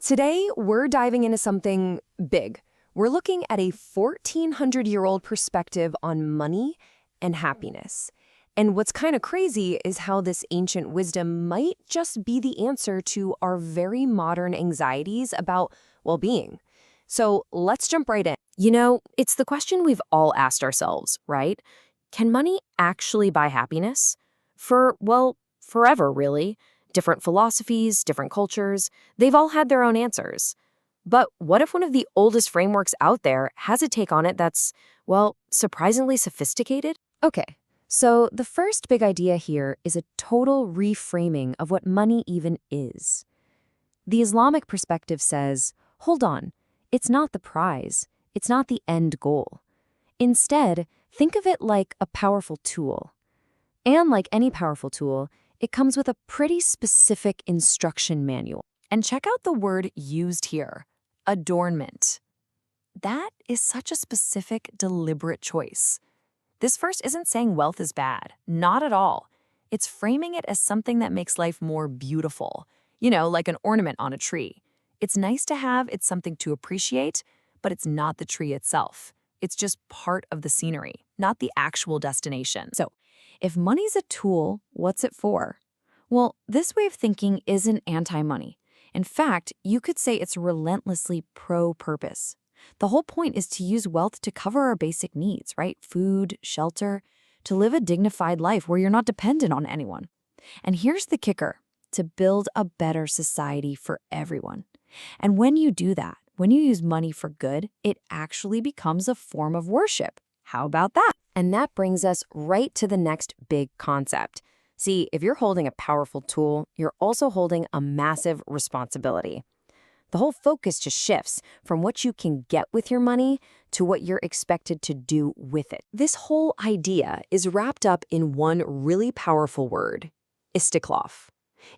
Today, we're diving into something big. We're looking at a 1,400-year-old perspective on money and happiness. And what's kind of crazy is how this ancient wisdom might just be the answer to our very modern anxieties about well-being. So let's jump right in. It's the question we've all asked ourselves, right? Can money actually buy happiness? Forever, really. Different philosophies, different cultures, they've all had their own answers. But what if one of the oldest frameworks out there has a take on it that's, surprisingly sophisticated? Okay, so the first big idea here is a total reframing of what money even is. The Islamic perspective says, hold on, it's not the prize, it's not the end goal. Instead, think of it like a powerful tool. And like any powerful tool, it comes with a pretty specific instruction manual. And check out the word used here, adornment. That is such a specific, deliberate choice. This verse isn't saying wealth is bad, not at all. It's framing it as something that makes life more beautiful, like an ornament on a tree. It's nice to have, it's something to appreciate, but it's not the tree itself. It's just part of the scenery, not the actual destination. So, if money's a tool, what's it for? Well, this way of thinking isn't anti-money. In fact, you could say it's relentlessly pro-purpose. The whole point is to use wealth to cover our basic needs, right? Food, shelter, to live a dignified life where you're not dependent on anyone. And here's the kicker, to build a better society for everyone. And when you do that, when you use money for good, it actually becomes a form of worship. How about that? And that brings us right to the next big concept. See, if you're holding a powerful tool, you're also holding a massive responsibility. The whole focus just shifts from what you can get with your money to what you're expected to do with it. This whole idea is wrapped up in one really powerful word, istiklaf.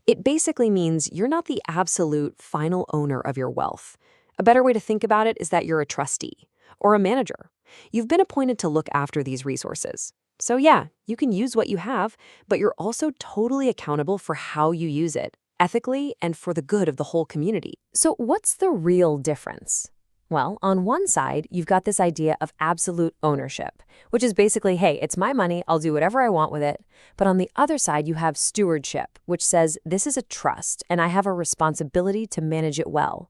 It basically means you're not the absolute final owner of your wealth. A better way to think about it is that you're a trustee or a manager. You've been appointed to look after these resources. So yeah, you can use what you have, but you're also totally accountable for how you use it, ethically and for the good of the whole community. So what's the real difference? Well, on one side, you've got this idea of absolute ownership, which is basically, hey, it's my money, I'll do whatever I want with it. But on the other side, you have stewardship, which says this is a trust and I have a responsibility to manage it well.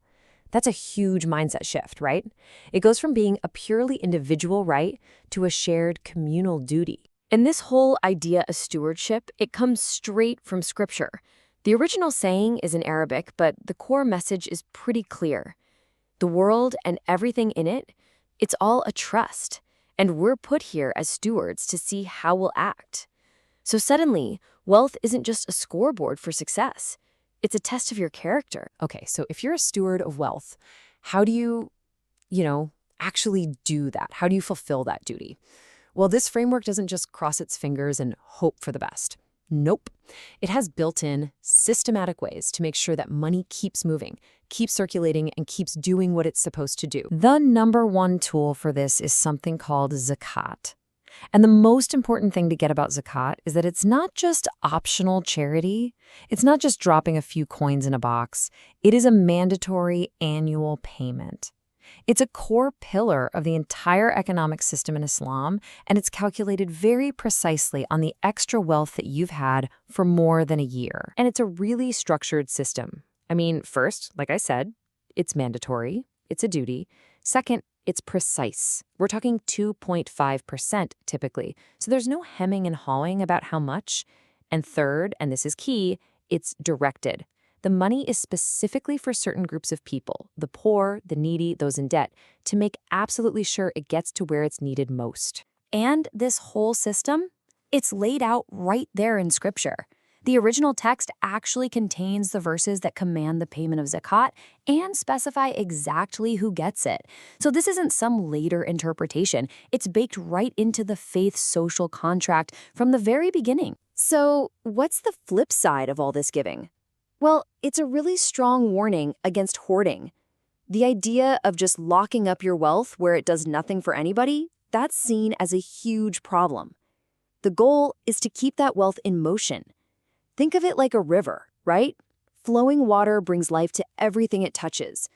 That's a huge mindset shift, right? It goes from being a purely individual right to a shared communal duty. And this whole idea of stewardship, it comes straight from scripture. The original saying is in Arabic, but the core message is pretty clear. The world and everything in it, it's all a trust. And we're put here as stewards to see how we'll act. So suddenly, wealth isn't just a scoreboard for success. It's a test of your character. Okay, so if you're a steward of wealth, how do you, actually do that? How do you fulfill that duty? Well, this framework doesn't just cross its fingers and hope for the best. Nope. It has built-in, systematic ways to make sure that money keeps moving, keeps circulating, and keeps doing what it's supposed to do. The number one tool for this is something called zakat. And the most important thing to get about zakat is that it's not just optional charity. It's not just dropping a few coins in a box. It is a mandatory annual payment. It's a core pillar of the entire economic system in Islam, and it's calculated very precisely on the extra wealth that you've had for more than a year. And it's a really structured system. I mean, first, like I said, it's mandatory. It's a duty. Second, it's precise. We're talking 2.5% typically. So there's no hemming and hawing about how much. And third, and this is key, it's directed. The money is specifically for certain groups of people, the poor, the needy, those in debt, to make absolutely sure it gets to where it's needed most. And this whole system, it's laid out right there in Scripture. The original text actually contains the verses that command the payment of zakat and specify exactly who gets it. So this isn't some later interpretation. It's baked right into the faith's social contract from the very beginning. So what's the flip side of all this giving? Well, it's a really strong warning against hoarding. The idea of just locking up your wealth where it does nothing for anybody, that's seen as a huge problem. The goal is to keep that wealth in motion. Think of it like a river, right? Flowing water brings life to everything it touches.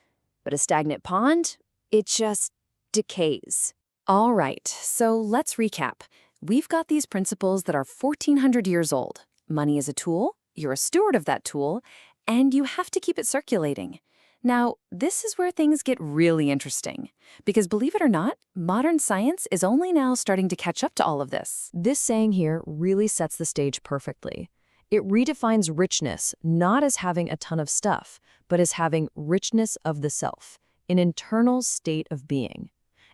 But a stagnant pond? It just decays. All right, so let's recap. We've got these principles that are 1,400 years old. Money is a tool, you're a steward of that tool, and you have to keep it circulating. Now, this is where things get really interesting. Because believe it or not, modern science is only now starting to catch up to all of this. This saying here really sets the stage perfectly. It redefines richness not as having a ton of stuff, but as having richness of the self, an internal state of being.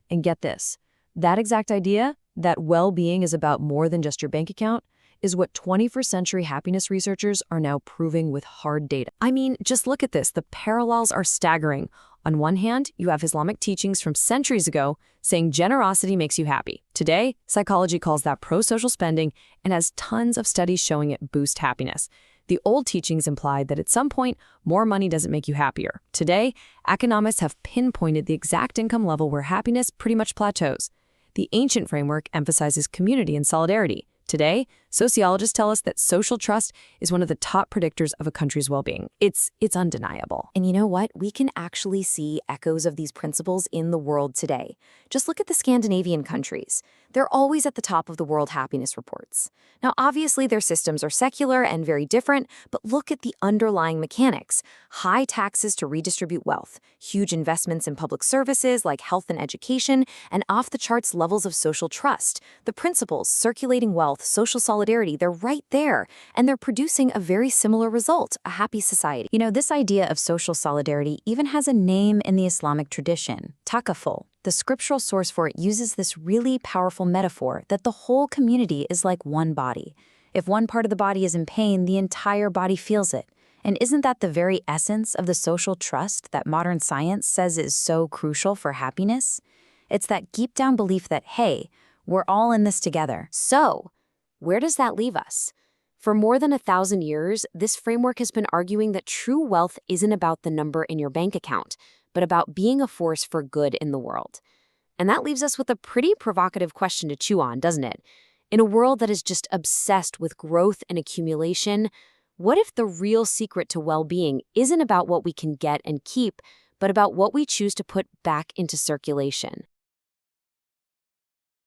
And get this, that exact idea, that well-being is about more than just your bank account, is what 21st century happiness researchers are now proving with hard data. I mean, just look at this. The parallels are staggering. On one hand, you have Islamic teachings from centuries ago saying generosity makes you happy. Today, psychology calls that pro-social spending and has tons of studies showing it boosts happiness. The old teachings implied that at some point, more money doesn't make you happier. Today, economists have pinpointed the exact income level where happiness pretty much plateaus. The ancient framework emphasizes community and solidarity. Today, sociologists tell us that social trust is one of the top predictors of a country's well-being. It's undeniable. And you know what? We can actually see echoes of these principles in the world today. Just look at the Scandinavian countries. They're always at the top of the World Happiness Reports. Now, obviously, their systems are secular and very different, but look at the underlying mechanics. High taxes to redistribute wealth, huge investments in public services like health and education, and off-the-charts levels of social trust. The principles, circulating wealth, social solidarity, they're right there, and they're producing a very similar result, a happy society. You know, this idea of social solidarity even has a name in the Islamic tradition, takaful. The scriptural source for it uses this really powerful metaphor that the whole community is like one body. If one part of the body is in pain, the entire body feels it. And isn't that the very essence of the social trust that modern science says is so crucial for happiness? It's that deep-down belief that, hey, we're all in this together. So, where does that leave us? For more than 1,000 years, this framework has been arguing that true wealth isn't about the number in your bank account, but about being a force for good in the world. And that leaves us with a pretty provocative question to chew on, doesn't it? In a world that is just obsessed with growth and accumulation, what if the real secret to well-being isn't about what we can get and keep, but about what we choose to put back into circulation?